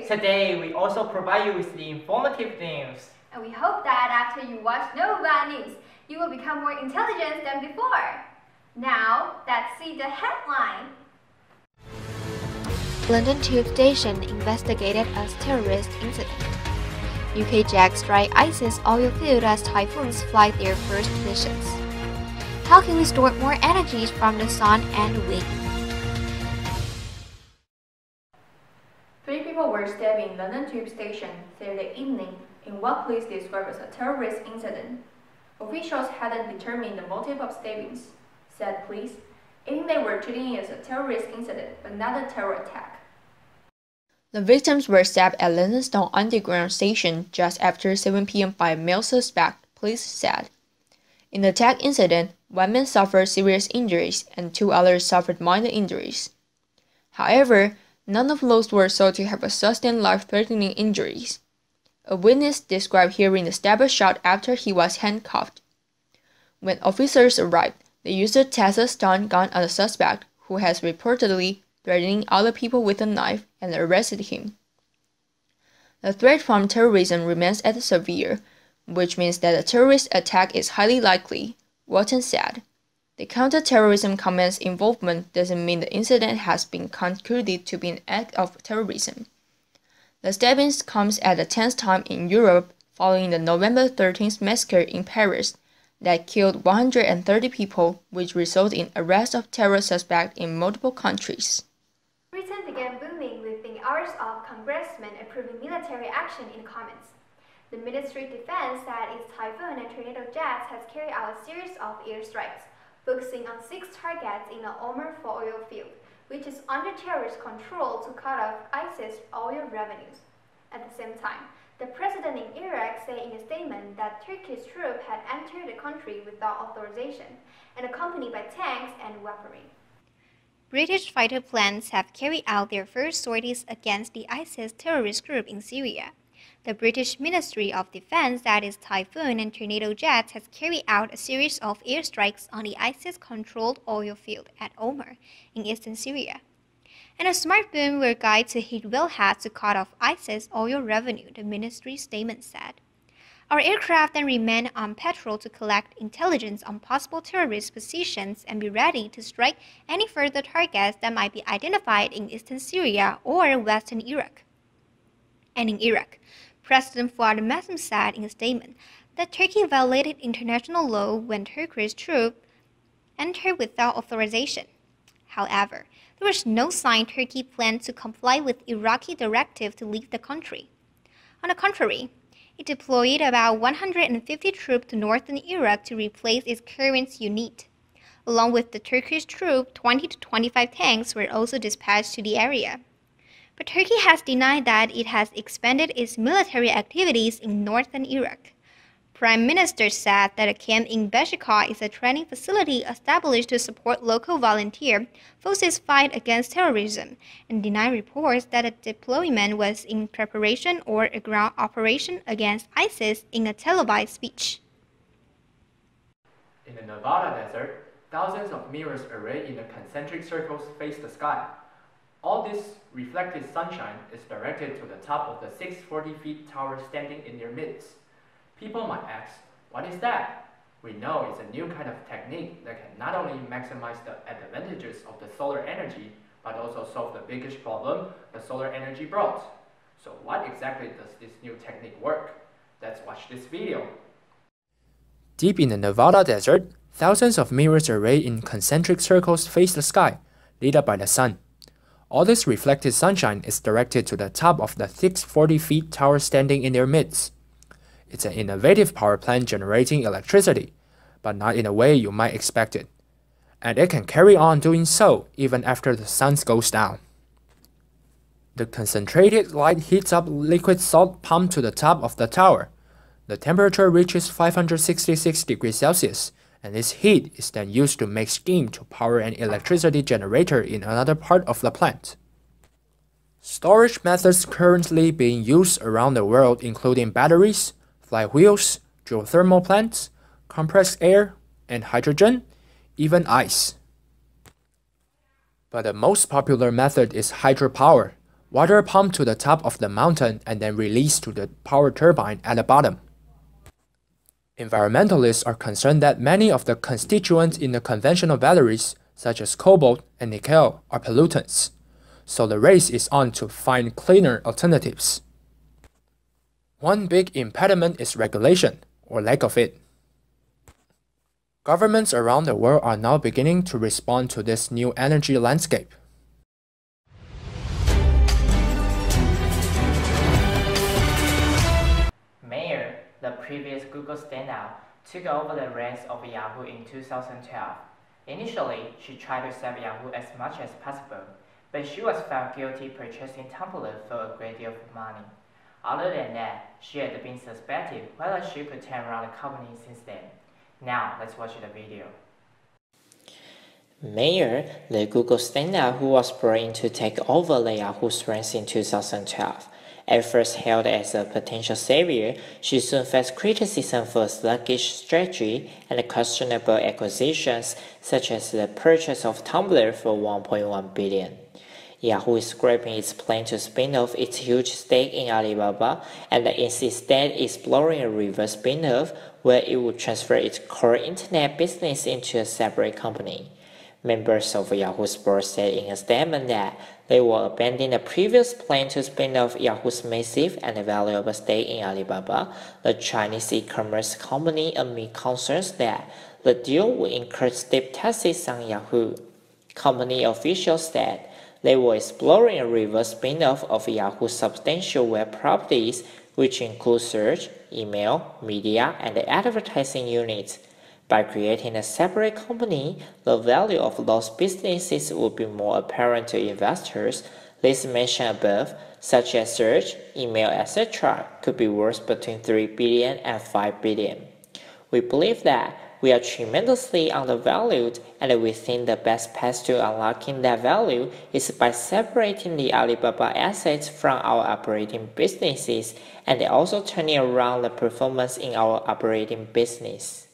Today, we also provide you with the informative news. And we hope that after you watch Nova News, you will become more intelligent than before. Now, let's see the headline. London tube station investigated as terrorist incident. UK jets strike ISIS Oilfield as Typhoons fly their first missions. How can we store more energy from the sun and wind? 3 people were stabbed in London tube station Saturday evening in what police described as a terrorist incident. Officials hadn't determined the motive of stabbings, said police, adding they were treating it as a terrorist incident but not a terror attack. The victims were stabbed at London Underground station just after 7 p.m. by a male suspect, police said. In the attack incident, 1 man suffered serious injuries and 2 others suffered minor injuries. However, none of those were thought to have sustained life-threatening injuries. A witness described hearing the stabber shout after he was handcuffed. When officers arrived, they used a Texas stun gun on the suspect, who has reportedly threatening other people with a knife, and arrested him. The threat from terrorism remains as severe, which means that a terrorist attack is highly likely, Wharton said. The counter-terrorism command's involvement doesn't mean the incident has been concluded to be an act of terrorism. The stabbings comes at the 10th time in Europe following the November 13th massacre in Paris that killed 130 people, which resulted in arrest of terror suspects in multiple countries. Britain began booming within hours of congressmen approving military action in comments. The Ministry of Defense said its Typhoon and Tornado jets has carried out a series of airstrikes, focusing on 6 targets in the Omer for Oilfield, which is under terrorist control to cut off ISIS oil revenues. At the same time, the president in Iraq said in a statement that Turkish troops had entered the country without authorization and accompanied by tanks and weaponry. British fighter planes have carried out their first sorties against the ISIS terrorist group in Syria. The British Ministry of Defense said its Typhoon and Tornado jets has carried out a series of airstrikes on the ISIS-controlled oil field at Omer in eastern Syria. And a smart boom were guided to hit wellheads to cut off ISIS oil revenue, the ministry's statement said. Our aircraft then remain on patrol to collect intelligence on possible terrorist positions and be ready to strike any further targets that might be identified in eastern Syria or western Iraq. And in Iraq, President Fuad Masum said in a statement that Turkey violated international law when Turkish troops entered without authorization. However, there was no sign Turkey planned to comply with Iraqi directive to leave the country. On the contrary, it deployed about 150 troops to northern Iraq to replace its current unit. Along with the Turkish troops, 20 to 25 tanks were also dispatched to the area. But Turkey has denied that it has expanded its military activities in northern Iraq. Prime Minister said that a camp in Beşiktaş is a training facility established to support local volunteer forces fight against terrorism, and denied reports that a deployment was in preparation or a ground operation against ISIS in a televised speech. In the Nevada desert, thousands of mirrors arrayed in the concentric circles face the sky. All this reflected sunshine is directed to the top of the 640 feet tower standing in their midst. People might ask, what is that? We know it's a new kind of technique that can not only maximize the advantages of the solar energy, but also solve the biggest problem the solar energy brought. So what exactly does this new technique work? Let's watch this video. Deep in the Nevada desert, thousands of mirrors arrayed in concentric circles face the sky, lit up by the sun. All this reflected sunshine is directed to the top of the 640 feet tower standing in their midst. It's an innovative power plant generating electricity, but not in a way you might expect it. And it can carry on doing so even after the sun goes down. The concentrated light heats up liquid salt pumped to the top of the tower. The temperature reaches 566 degrees Celsius, and this heat is then used to make steam to power an electricity generator in another part of the plant. Storage methods currently being used around the world including batteries, flywheels, geothermal plants, compressed air, and hydrogen, even ice. But the most popular method is hydropower, Water pumped to the top of the mountain and then released to the power turbine at the bottom. Environmentalists are concerned that many of the constituents in the conventional batteries, such as cobalt and nickel, are pollutants. So the race is on to find cleaner alternatives. One big impediment is regulation, or lack of it. Governments around the world are now beginning to respond to this new energy landscape. Mayer, the previous Google standout, took over the reins of Yahoo in 2012. Initially, she tried to save Yahoo as much as possible, but she was found guilty purchasing Tumblr for a great deal of money. Other than that, she had been suspected whether she could turn around the company since then. Now, let's watch the video. Mayer, the Google standout who was brought in to take over the Yahoo's reins in 2012. At first hailed as a potential savior, she soon faced criticism for sluggish strategy and questionable acquisitions, such as the purchase of Tumblr for $1.1 billion. Yahoo is scrapping its plan to spin off its huge stake in Alibaba and is instead exploring a reverse spin-off where it would transfer its core internet business into a separate company. Members of Yahoo's board said in a statement that they will abandon the previous plan to spin off Yahoo's massive and valuable stake in Alibaba, the Chinese e-commerce company, amid concerns that the deal would incur steep taxes on Yahoo. Company officials said they were exploring a reverse spin-off of Yahoo's substantial web properties, which include search, email, media, and advertising units. By creating a separate company, the value of those businesses would be more apparent to investors. Lists mentioned above, such as search, email, etc., could be worth between $3 billion and $5 billion. We believe that we are tremendously undervalued, and we think the best path to unlocking that value is by separating the Alibaba assets from our operating businesses and also turning around the performance in our operating business.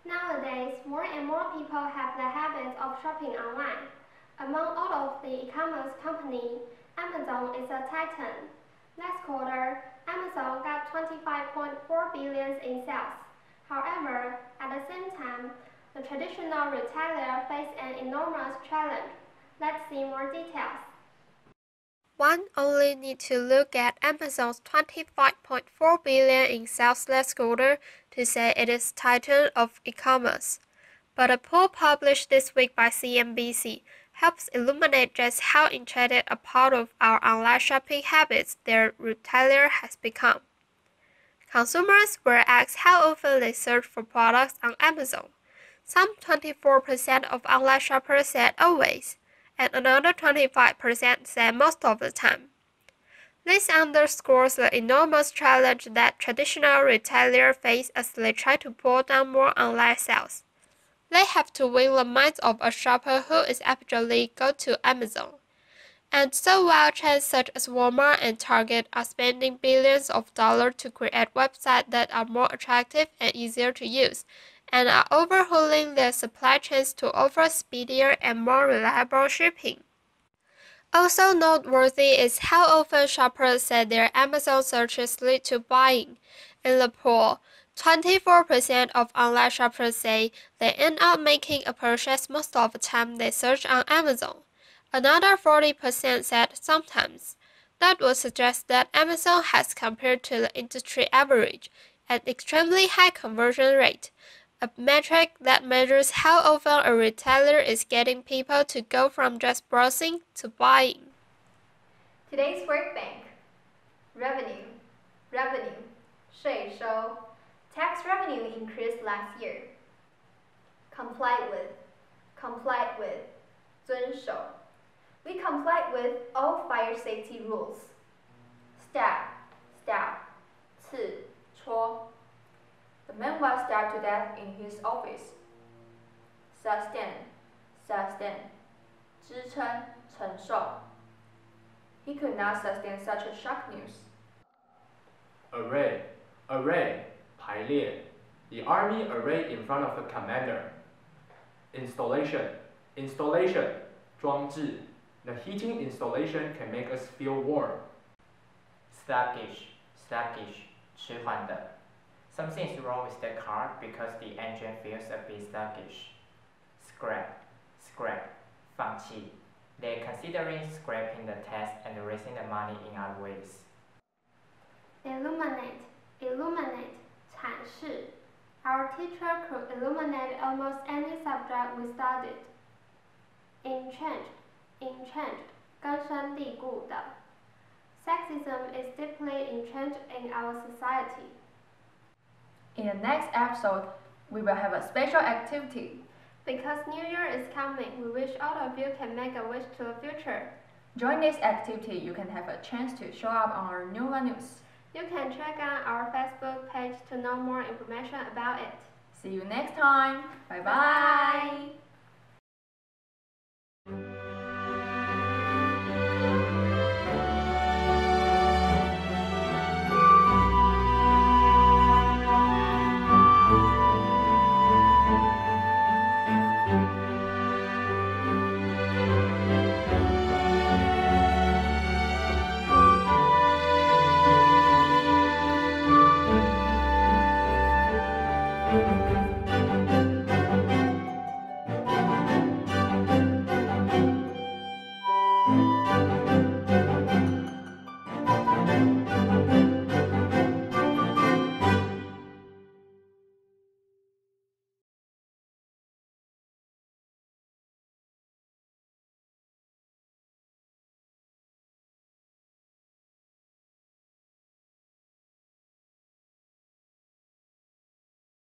Nowadays, more and more people have the habit of shopping online. Among all of the e-commerce companies, Amazon is a titan. Last quarter, Amazon got $25.4 billion in sales. However, at the same time, the traditional retailer faced an enormous challenge. Let's see more details. One only needs to look at Amazon's $25.4 billion in sales last quarter to say it is titan of e-commerce. But a poll published this week by CNBC helps illuminate just how entrenched a part of our online shopping habits their retailer has become. Consumers were asked how often they search for products on Amazon. Some 24% of online shoppers said always, and another 25% said most of the time. This underscores the enormous challenge that traditional retailers face as they try to pull down more online sales. They have to win the minds of a shopper who is actually go to Amazon. And so while chains such as Walmart and Target are spending billions of dollars to create websites that are more attractive and easier to use, and are overhauling their supply chains to offer speedier and more reliable shipping. Also noteworthy is how often shoppers say their Amazon searches lead to buying. In the poll, 24% of online shoppers say they end up making a purchase most of the time they search on Amazon. Another 40% said sometimes. That would suggest that Amazon has, compared to the industry average, an extremely high conversion rate, a metric that measures how often a retailer is getting people to go from just browsing to buying. Today's Work Bank. Revenue, 税收. Tax revenue increased last year. Complied with, 遵守. We complied with all fire safety rules. Stab, 刺, 戳. The man was stabbed to death in his office. Sustain, 支撑, 承受. He could not sustain such a shock news. Array, 排列, The army arrayed in front of the commander. Installation. Installation. 装置. The heating installation can make us feel warm. Sluggish. Sluggish. 迟缓的. Something's wrong with the car because the engine feels a bit sluggish. Scrap. Scrap. 放弃. They're considering scrapping the test and raising the money in other ways. Illuminate. Illuminate. 阐释. Our teacher could illuminate almost any subject we studied. Entrenched. Entrenched. 根深蒂固的. Sexism is deeply entrenched in our society. In the next episode, we will have a special activity. Because New Year is coming, we wish all of you can make a wish to the future. During this activity, you can have a chance to show up on our New News. You can check out our Facebook page to know more information about it. See you next time. Bye-bye. Bye.